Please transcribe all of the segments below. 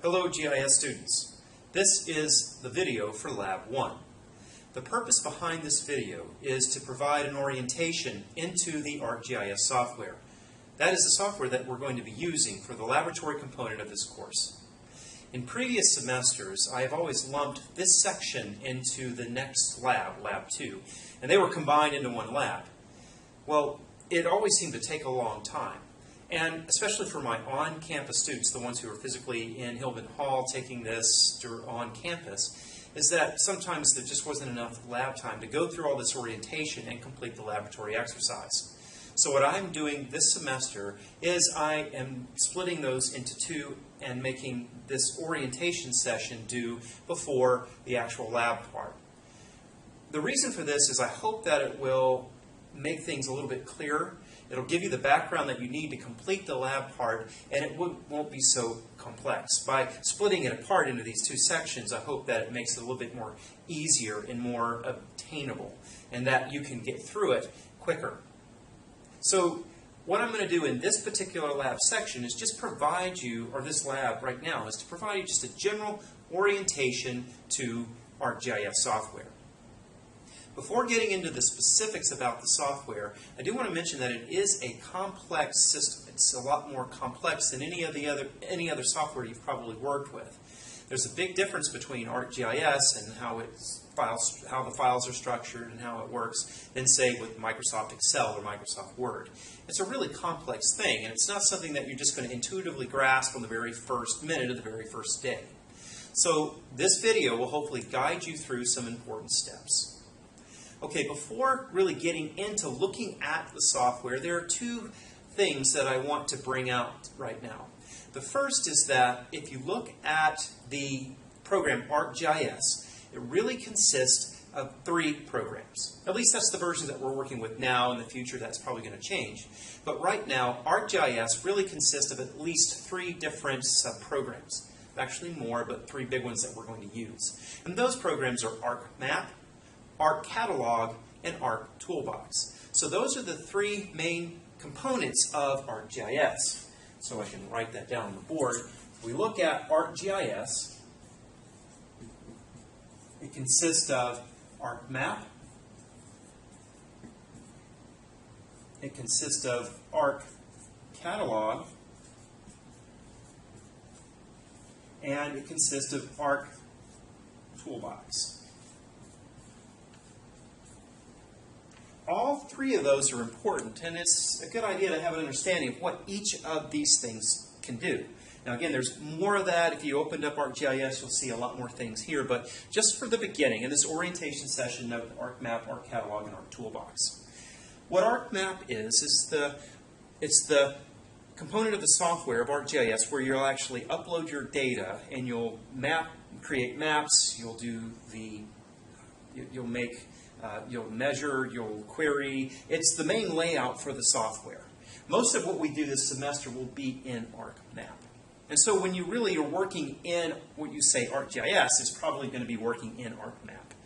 Hello GIS students. This is the video for Lab 1. The purpose behind this video is to provide an orientation into the ArcGIS software. That is the software that we're going to be using for the laboratory component of this course. In previous semesters, I have always lumped this section into the next lab, Lab 2, and they were combined into one lab. Well, it always seemed to take a long time. And especially for my on-campus students, the ones who are physically in Hillman Hall taking this on campus, is that sometimes there just wasn't enough lab time to go through all this orientation and complete the laboratory exercise. So what I'm doing this semester is I am splitting those into two and making this orientation session due before the actual lab part. The reason for this is I hope that it will make things a little bit clearer. It'll give you the background that you need to complete the lab part, and it won't be so complex. By splitting it apart into these two sections, I hope that it makes it a little bit more easier and more obtainable, and that you can get through it quicker. So what I'm going to do in this particular lab section is just provide you, or this lab right now, is to provide you just a general orientation to ArcGIS software. Before getting into the specifics about the software, I do want to mention that it is a complex system. It's a lot more complex than any other software you've probably worked with. There's a big difference between ArcGIS and how the files are structured and how it works than, say, with Microsoft Excel or Microsoft Word. It's a really complex thing, and it's not something that you're just going to intuitively grasp on the very first minute of the very first day. So this video will hopefully guide you through some important steps. Okay, before really getting into looking at the software, there are two things that I want to bring out right now. The first is that if you look at the program ArcGIS, it really consists of 3 programs. At least that's the version that we're working with now. In the future, that's probably going to change. But right now, ArcGIS really consists of at least 3 different sub-programs. Actually more, but 3 big ones that we're going to use. And those programs are ArcMap, ArcCatalog, and ArcToolbox. So those are the 3 main components of ArcGIS. So I can write that down on the board. If we look at ArcGIS, it consists of ArcMap, it consists of ArcCatalog, and it consists of ArcToolbox. All 3 of those are important, and it's a good idea to have an understanding of what each of these things can do. Now again, there's more of that. If you opened up ArcGIS, you'll see a lot more things here, but just for the beginning, in this orientation session, note ArcMap, ArcCatalog, and ArcToolbox. What ArcMap is it's the component of the software of ArcGIS where you'll actually upload your data and you'll create maps, you'll measure, you'll query. It's the main layout for the software. Most of what we do this semester will be in ArcMap. And so when you really are working in what you say ArcGIS, it's probably going to be working in ArcMap.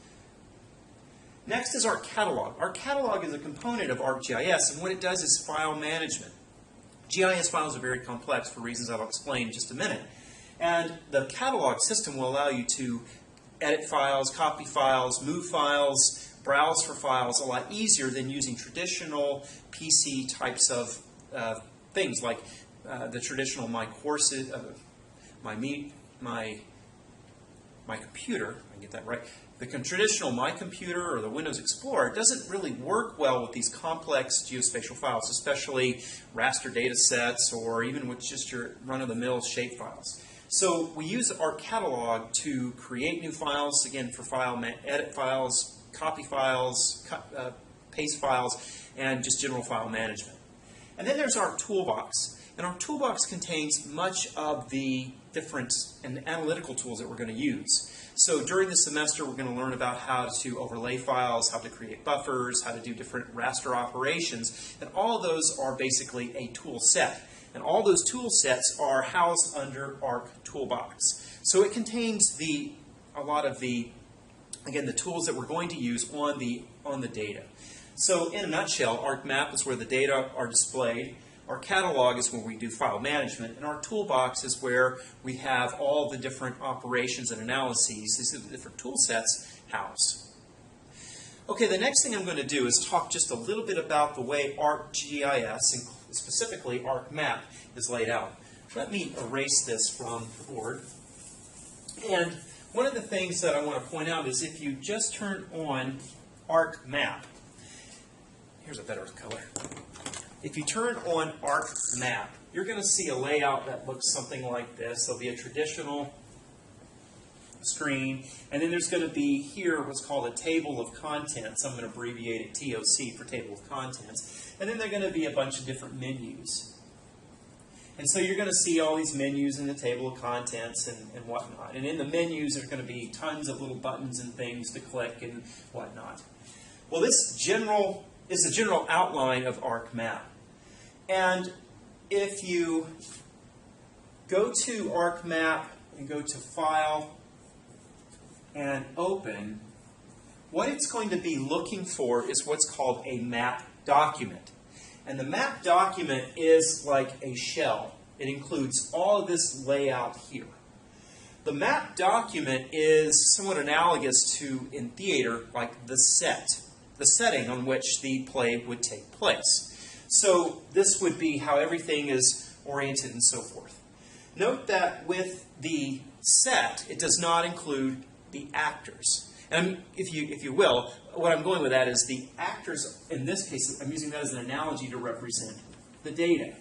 Next is ArcCatalog. ArcCatalog is a component of ArcGIS, and what it does is file management. GIS files are very complex for reasons I'll explain in just a minute. And the catalog system will allow you to edit files, copy files, move files, browse for files a lot easier than using traditional PC types of things like the traditional my computer. I can get that right. The traditional My Computer or the Windows Explorer doesn't really work well with these complex geospatial files, especially raster data sets or even with just your run-of-the-mill shape files. So we use ArcCatalog to create new files, again for edit files, copy files, paste files, and just general file management. And then there's ArcToolbox. And ArcToolbox contains much of the different analytical tools that we're going to use. So during the semester, we're going to learn about how to overlay files, how to create buffers, how to do different raster operations, and all of those are basically a tool set. And all those tool sets are housed under ArcToolbox. So it contains a lot of the tools that we're going to use on the data. So in a nutshell, ArcMap is where the data are displayed. Our catalog is where we do file management, and our toolbox is where we have all the different operations and analyses. These are the different tool sets housed. Okay, the next thing I'm going to do is talk just a little bit about the way ArcGIS, and specifically ArcMap, is laid out. Let me erase this from the board. And one of the things that I want to point out is if you just turn on ArcMap, here's a better color. If you turn on ArcMap, you're going to see a layout that looks something like this. There'll be a traditional screen, and then there's going to be here what's called a table of contents. I'm going to abbreviate it TOC for table of contents. And then there are going to be a bunch of different menus. And so you're going to see all these menus in the table of contents and whatnot. And in the menus, there's going to be tons of little buttons and things to click and whatnot. Well, this is the general outline of ArcMap. And if you go to ArcMap and go to File and Open, what it's going to be looking for is what's called a map document. And the map document is like a shell. It includes all of this layout here. The map document is somewhat analogous to, in theater, like the setting on which the play would take place. So this would be how everything is oriented and so forth. Note that with the set, it does not include the actors. And if you will, what I'm going with that is the actors, in this case, I'm using that as an analogy to represent the data.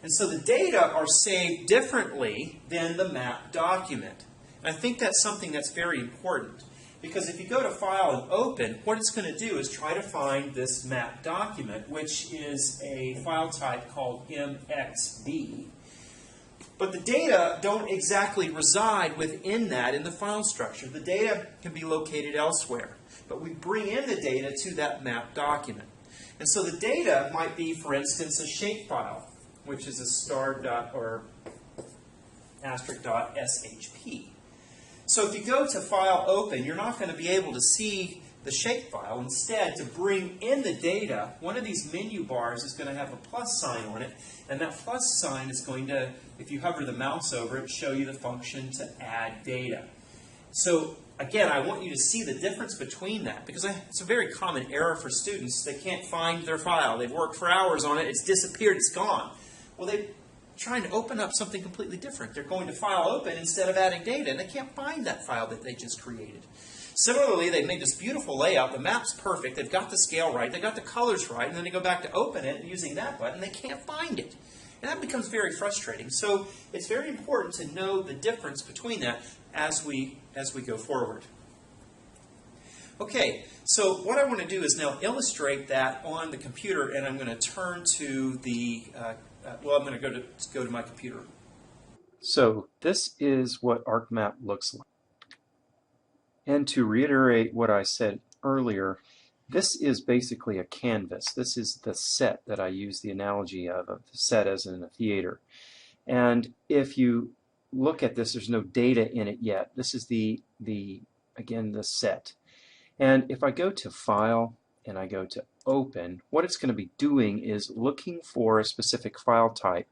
And so the data are saved differently than the map document. And I think that's something that's very important. Because if you go to File and Open, what it's going to do is try to find this map document, which is a file type called MXB. But the data don't exactly reside within that in the file structure. The data can be located elsewhere. But we bring in the data to that map document. And so the data might be, for instance, a shapefile, which is a star dot or asterisk dot SHP. So if you go to File Open, you're not going to be able to see the shapefile. Instead, to bring in the data, one of these menu bars is going to have a plus sign on it, and that plus sign is going to, if you hover the mouse over it, show you the function to add data. So again, I want you to see the difference between that, because it's a very common error for students. They can't find their file. They've worked for hours on it. It's disappeared. It's gone. Well, they're trying to open up something completely different. They're going to File Open instead of adding data, and they can't find that file that they just created. Similarly, they've made this beautiful layout. The map's perfect. They've got the scale right. They've got the colors right. And then they go back to open it using that button. They can't find it. And that becomes very frustrating. So it's very important to know the difference between that as we go forward. Okay, so what I want to do is now illustrate that on the computer, and I'm going to turn to the, I'm going to go to my computer. So this is what ArcMap looks like. And to reiterate what I said earlier, this is basically a canvas. This is the set that I use the analogy of the set as in a theater. And if you look at this, there's no data in it yet. This is again, the set. And if I go to File and I go to Open, what it's going to be doing is looking for a specific file type,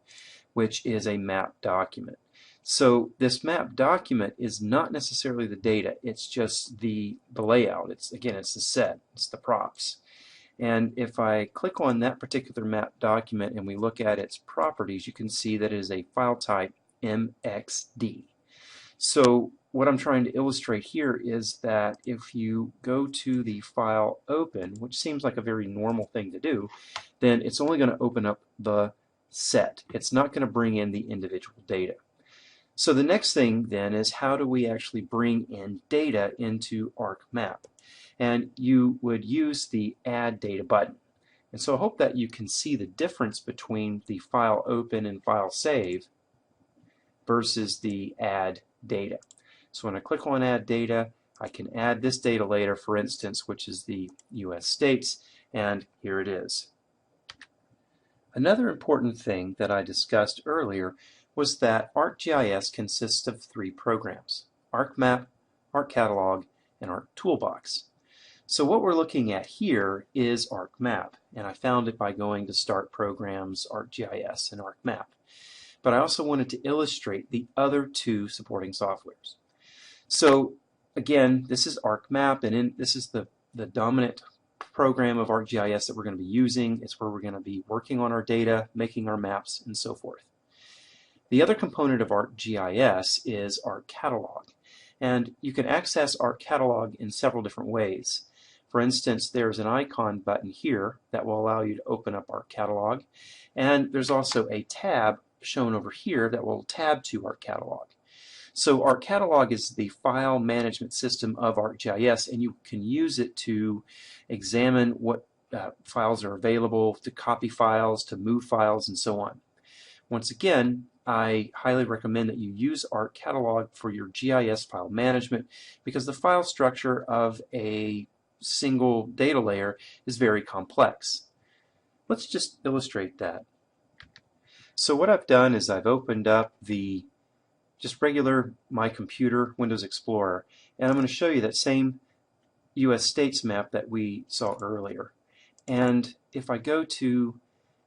which is a map document. So this map document is not necessarily the data, it's just the layout. It's the set, it's the props. And if I click on that particular map document and we look at its properties, you can see that it is a file type MXD. So what I'm trying to illustrate here is that if you go to the File Open, which seems like a very normal thing to do, then it's only going to open up the set. It's not going to bring in the individual data. So the next thing then is how do we actually bring in data into ArcMap? And you would use the Add Data button. And so I hope that you can see the difference between the File Open and File Save versus the Add Data. So when I click on Add Data, I can add this data later, for instance, which is the US states, and here it is. Another important thing that I discussed earlier was that ArcGIS consists of 3 programs: ArcMap, ArcCatalog, and ArcToolbox. So what we're looking at here is ArcMap, and I found it by going to Start Programs, ArcGIS, and ArcMap. But I also wanted to illustrate the other two supporting softwares. So again, this is ArcMap, and this is the dominant program of ArcGIS that we're going to be using. It's where we're going to be working on our data, making our maps, and so forth. The other component of ArcGIS is ArcCatalog, and you can access ArcCatalog in several different ways. For instance, there's an icon button here that will allow you to open up ArcCatalog, and there's also a tab shown over here that will tab to ArcCatalog. So ArcCatalog is the file management system of ArcGIS, and you can use it to examine what files are available, to copy files, to move files, and so on. Once again, I highly recommend that you use ArcCatalog for your GIS file management because the file structure of a single data layer is very complex. Let's just illustrate that. So what I've done is I've opened up the just regular My Computer Windows Explorer, and I'm going to show you that same U.S. states map that we saw earlier. And if I go to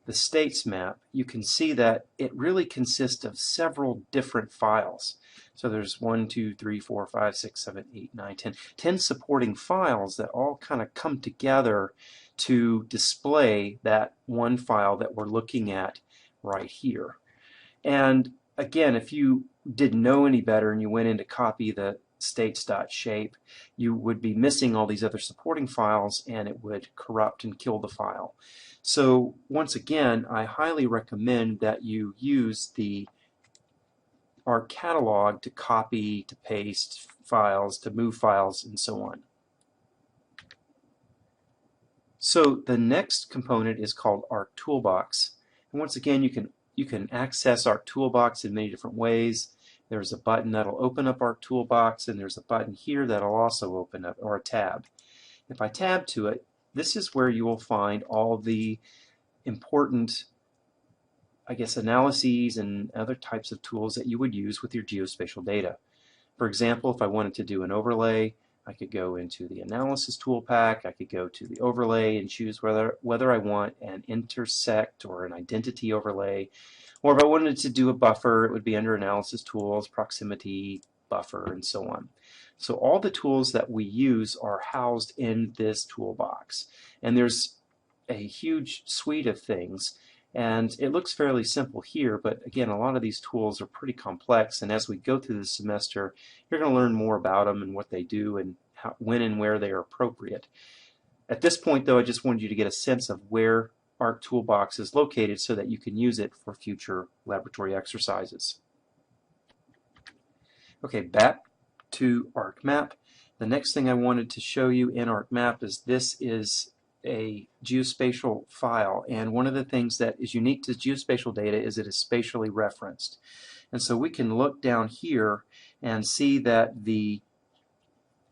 the states map, you can see that it really consists of several different files. So there's 1, 2, 3, 4, 5, 6, 7, 8, 9, 10 supporting files that all kind of come together to display that one file that we're looking at right here. And again, if you didn't know any better and you went in to copy the states.shape, you would be missing all these other supporting files and it would corrupt and kill the file. So once again, I highly recommend that you use the ArcCatalog to copy, to paste files, to move files, and so on. So the next component is called ArcToolbox. And once again, you can access ArcToolbox in many different ways. There's a button that'll open up ArcToolbox, and there's a button here that'll also open up, or a tab. If I tab to it, this is where you will find all the important, I guess, analyses and other types of tools that you would use with your geospatial data. For example, if I wanted to do an overlay, I could go into the Analysis tool pack, I could go to the Overlay and choose whether I want an intersect or an identity overlay, or if I wanted to do a buffer, it would be under Analysis Tools, Proximity, Buffer, and so on. So all the tools that we use are housed in this toolbox. And there's a huge suite of things. And it looks fairly simple here, but again, a lot of these tools are pretty complex. And as we go through the semester, you're going to learn more about them and what they do and when and where they are appropriate. At this point, though, I just wanted you to get a sense of where ArcToolbox is located so that you can use it for future laboratory exercises. Okay, back to ArcMap. The next thing I wanted to show you in ArcMap is this is a geospatial file, and one of the things that is unique to geospatial data is it is spatially referenced. And so we can look down here and see that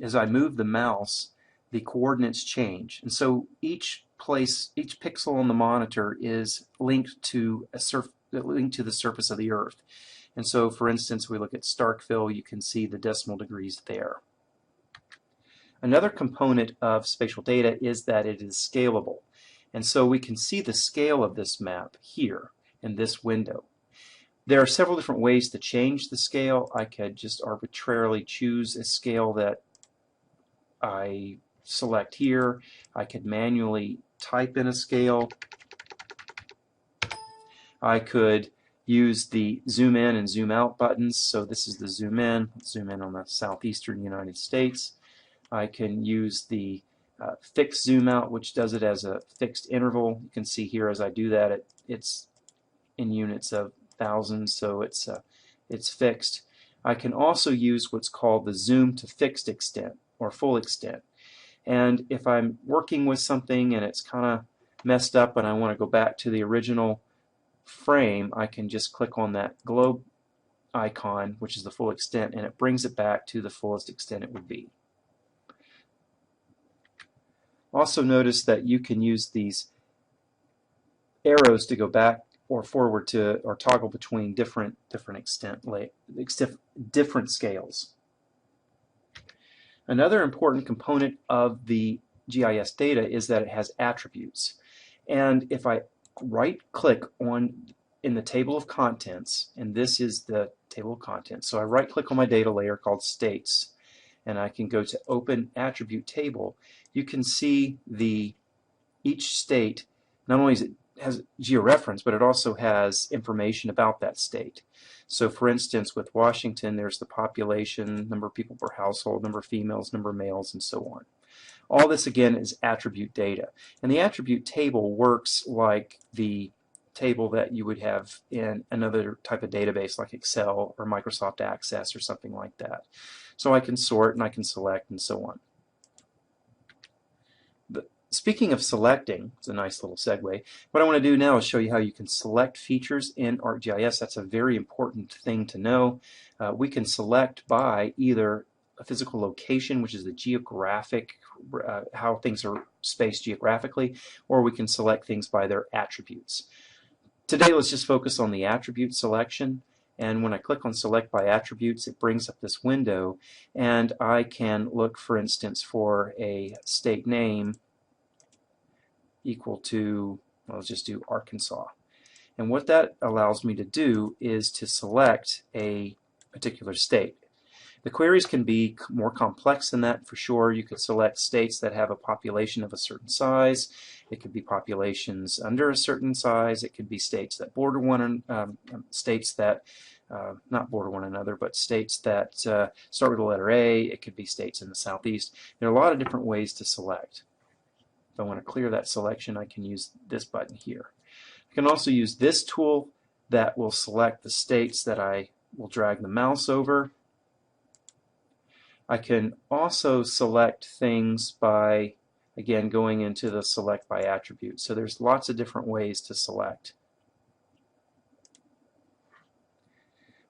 as I move the mouse, the coordinates change. And so each pixel on the monitor is linked to the surface of the Earth. And so, for instance, we look at Starkville, you can see the decimal degrees there. Another component of spatial data is that it is scalable. And so we can see the scale of this map here in this window. There are several different ways to change the scale. I could just arbitrarily choose a scale that I select here. I could manually type in a scale. I could use the zoom in and zoom out buttons. So this is the zoom in. Let's zoom in on the southeastern United States. I can use the fixed zoom out, which does it as a fixed interval. You can see here as I do that, it's in units of thousands, so it's fixed. I can also use what's called the zoom to fixed extent or full extent. And if I'm working with something and it's kind of messed up and I want to go back to the original frame, I can just click on that globe icon, which is the full extent, and it brings it back to the fullest extent it would be. Also notice that you can use these arrows to go back or forward to or toggle between different scales. Another important component of the GIS data is that it has attributes. And if I right-click on in the table of contents, and this is the table of contents, so I right-click on my data layer called states, and I can go to Open Attribute Table, you can see each state, not only has georeference, but it also has information about that state. So for instance, with Washington, there's the population, number of people per household, number of females, number of males, and so on. All this, again, is attribute data. And the attribute table works like the table that you would have in another type of database like Excel or Microsoft Access or something like that. So I can sort and I can select and so on. Speaking of selecting, it's a nice little segue, what I want to do now is show you how you can select features in ArcGIS. That's a very important thing to know. We can select by either a physical location, which is the geographic, how things are spaced geographically, or we can select things by their attributes. Today, let's just focus on the attribute selection. And when I click on Select by Attributes, it brings up this window, and I can look, for instance, for a state name equal to, well, let's just do Arkansas. And what that allows me to do is to select a particular state. The queries can be more complex than that for sure. You could select states that have a population of a certain size. It could be populations under a certain size. It could be states that border not border one another, but states that start with the letter A. It could be states in the southeast. There are a lot of different ways to select. If I want to clear that selection, I can use this button here. I can also use this tool that will select the states that I will drag the mouse over. I can also select things by, again, going into the Select by Attribute. So there's lots of different ways to select.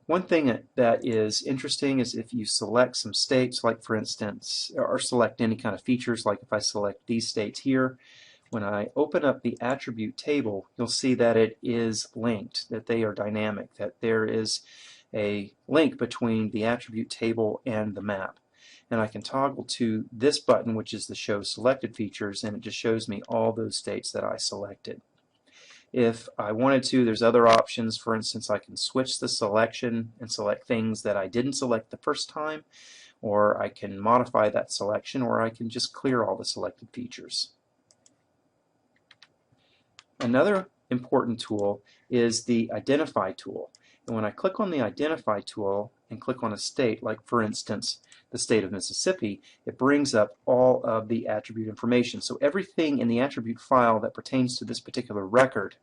One thing that is interesting is if you select some states, like for instance, or select any kind of features, like if I select these states here, when I open up the attribute table, you'll see that it is linked, that they are dynamic, that there is a link between the attribute table and the map. And I can toggle to this button, which is the Show Selected Features, and it just shows me all those states that I selected. If I wanted to, there's other options. For instance, I can switch the selection and select things that I didn't select the first time, or I can modify that selection, or I can just clear all the selected features. Another important tool is the Identify tool. And when I click on the Identify tool and click on a state, like for instance the state of Mississippi, it brings up all of the attribute information. So everything in the attribute file that pertains to this particular record,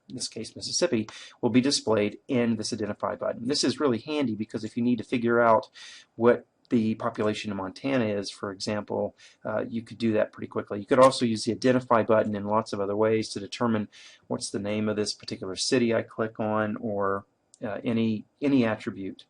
in this case Mississippi, will be displayed in this Identify button. This is really handy because if you need to figure out what the population in Montana is, for example, you could do that pretty quickly. You could also use the Identify button in lots of other ways to determine what's the name of this particular city I click on, or any attribute.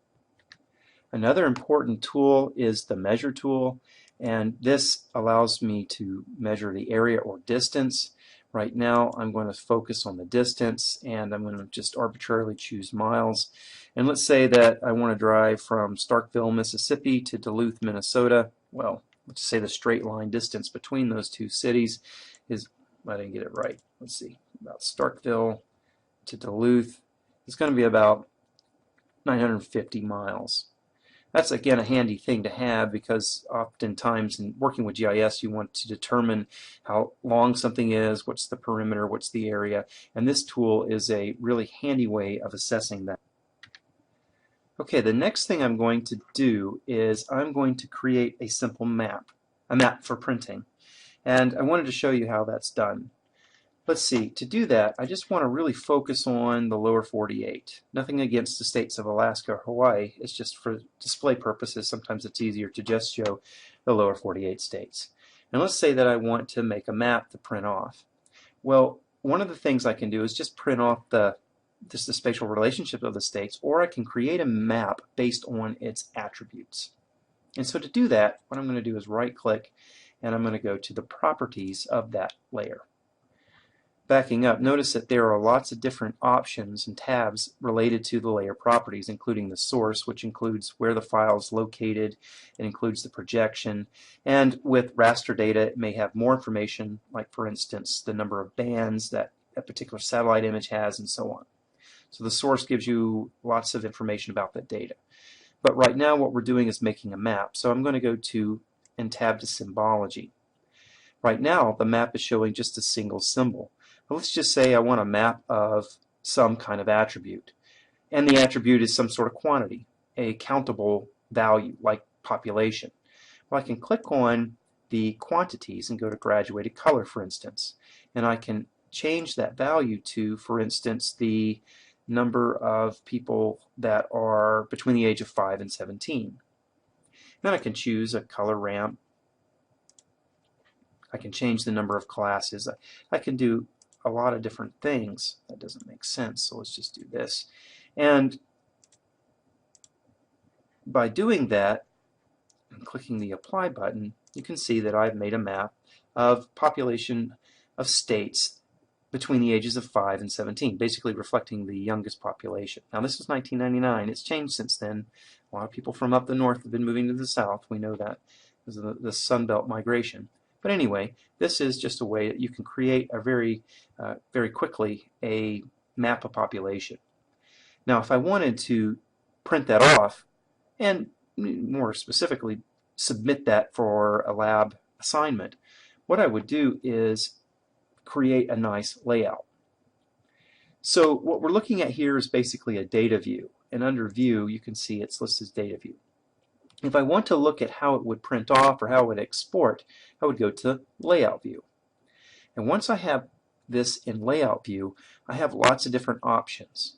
Another important tool is the Measure tool, and this allows me to measure the area or distance. Right now I'm going to focus on the distance, and I'm going to just arbitrarily choose miles. And let's say that I want to drive from Starkville, Mississippi to Duluth, Minnesota. Well, let's say the straight line distance between those two cities is, I didn't get it right. Let's see, about Starkville to Duluth. It's going to be about 950 miles. That's, again, a handy thing to have because oftentimes in working with GIS you want to determine how long something is, what's the perimeter, what's the area, and this tool is a really handy way of assessing that. Okay, the next thing I'm going to do is I'm going to create a simple map, a map for printing, and I wanted to show you how that's done. Let's see, to do that, I just want to really focus on the lower 48. Nothing against the states of Alaska or Hawaii, it's just for display purposes. Sometimes it's easier to just show the lower 48 states. And let's say that I want to make a map to print off. Well, one of the things I can do is just print off the spatial relationship of the states, or I can create a map based on its attributes. And so to do that, what I'm going to do is right-click, and I'm going to go to the properties of that layer. backing up, notice that there are lots of different options and tabs related to the layer properties, including the source, which includes where the file is located. It includes the projection. And with raster data, it may have more information, like, for instance, the number of bands that a particular satellite image has, and so on. So the source gives you lots of information about that data. But right now what we're doing is making a map. So I'm going to go to and tab to symbology. Right now the map is showing just a single symbol. But let's just say I want a map of some kind of attribute. And the attribute is some sort of quantity, a countable value like population. Well, I can click on the quantities and go to graduated color, for instance. And I can change that value to, for instance, the number of people that are between the age of 5 and 17. Then I can choose a color ramp. I can change the number of classes. I can do a lot of different things. That doesn't make sense, so let's just do this. And by doing that and clicking the apply button, you can see that I've made a map of population of states between the ages of 5 and 17, basically reflecting the youngest population. Now this is 1999. It's changed since then. A lot of people from up the north have been moving to the south. We know that because of the Sun Belt migration. But anyway, this is just a way that you can create a very quickly a map of population. Now if I wanted to print that off and more specifically submit that for a lab assignment, what I would do is create a nice layout. So what we're looking at here is basically a data view, and under view you can see it's listed as data view. If I want to look at how it would print off or how it would export, I would go to layout view. And once I have this in layout view, I have lots of different options.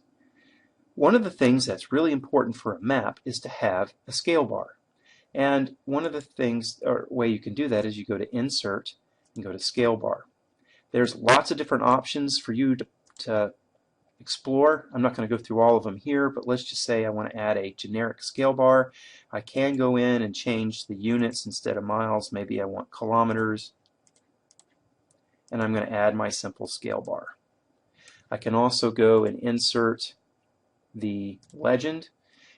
One of the things that's really important for a map is to have a scale bar. And one of the things or way you can do that is you go to insert and go to scale bar. There's lots of different options for you to explore. I'm not going to go through all of them here, but let's just say I want to add a generic scale bar. I can go in and change the units instead of miles. Maybe I want kilometers. And I'm going to add my simple scale bar. I can also go and insert the legend.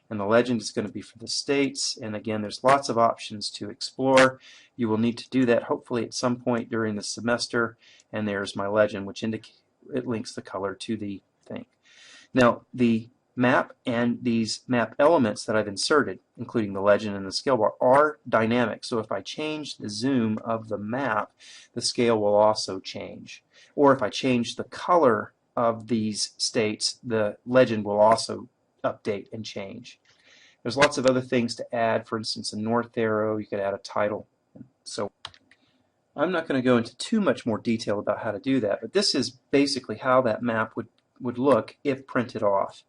And the legend is going to be for the states. And again, there's lots of options to explore. You will need to do that hopefully at some point during the semester. And there's my legend, which it links the color to the thing. Now, the map and these map elements that I've inserted, including the legend and the scale bar, are dynamic. So if I change the zoom of the map, the scale will also change. Or if I change the color of these states, the legend will also update and change. There's lots of other things to add. For instance, a north arrow, you could add a title. So I'm not going to go into too much more detail about how to do that, but this is basically how that map would look if printed off.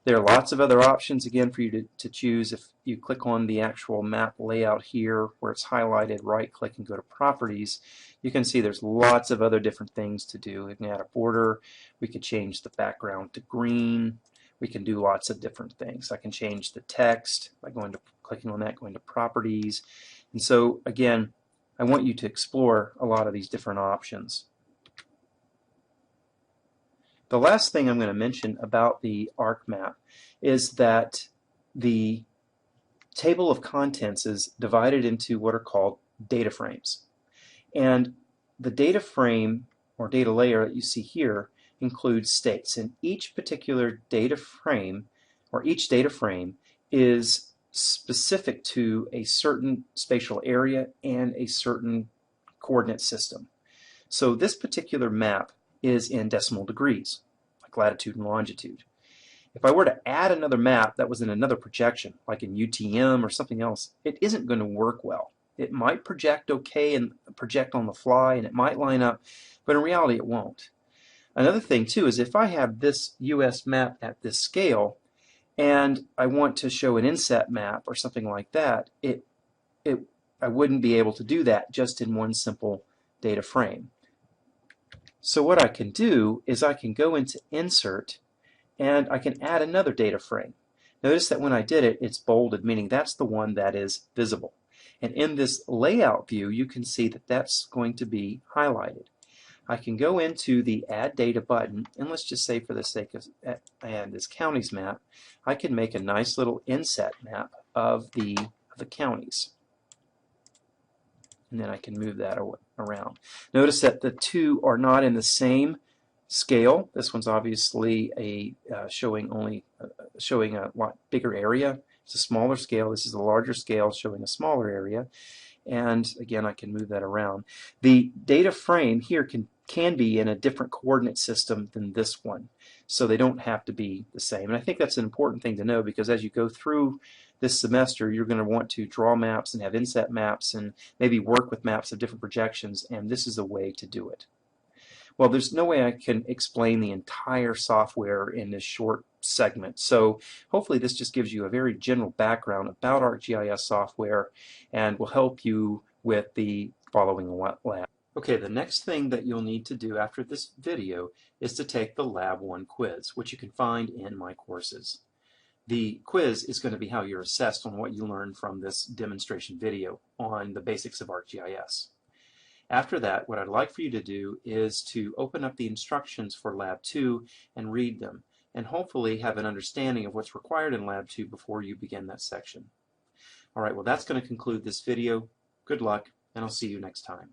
There are lots of other options again for you to choose. If you click on the actual map layout here where it's highlighted, right click and go to properties, you can see there's lots of other different things to do. We can add a border, we could change the background to green. We can do lots of different things. I can change the text by clicking on that, going to properties. And so again, I want you to explore a lot of these different options. The last thing I'm going to mention about the ArcMap is that the table of contents is divided into what are called data frames. And the data frame or data layer that you see here includes states, and each particular data frame or each data frame is specific to a certain spatial area and a certain coordinate system. So this particular map is in decimal degrees, like latitude and longitude. If I were to add another map that was in another projection, like in UTM or something else, it isn't going to work well. It might project okay and project on the fly, and it might line up, but in reality it won't. Another thing too is if I have this US map at this scale and I want to show an inset map or something like that, I wouldn't be able to do that just in one simple data frame. So what I can do is I can go into Insert and I can add another data frame. Notice that when I did it, it's bolded, meaning that's the one that is visible. And in this layout view, you can see that that's going to be highlighted. I can go into the Add Data button, and let's just say for the sake of and this counties map, I can make a nice little inset map of the counties. And then I can move that around. Notice that the two are not in the same scale. This one's obviously showing a lot bigger area. It's a smaller scale. This is a larger scale showing a smaller area. And again, I can move that around. The data frame here can be in a different coordinate system than this one, so they don't have to be the same. And I think that's an important thing to know, because as you go through this semester, you're going to want to draw maps and have inset maps and maybe work with maps of different projections, and this is a way to do it. Well, there's no way I can explain the entire software in this short segment, so hopefully this just gives you a very general background about ArcGIS software and will help you with the following lab. Okay, the next thing that you'll need to do after this video is to take the Lab 1 quiz, which you can find in my courses. The quiz is going to be how you're assessed on what you learned from this demonstration video on the basics of ArcGIS. After that, what I'd like for you to do is to open up the instructions for Lab 2 and read them, and hopefully have an understanding of what's required in Lab 2 before you begin that section. All right, well, that's going to conclude this video. Good luck, and I'll see you next time.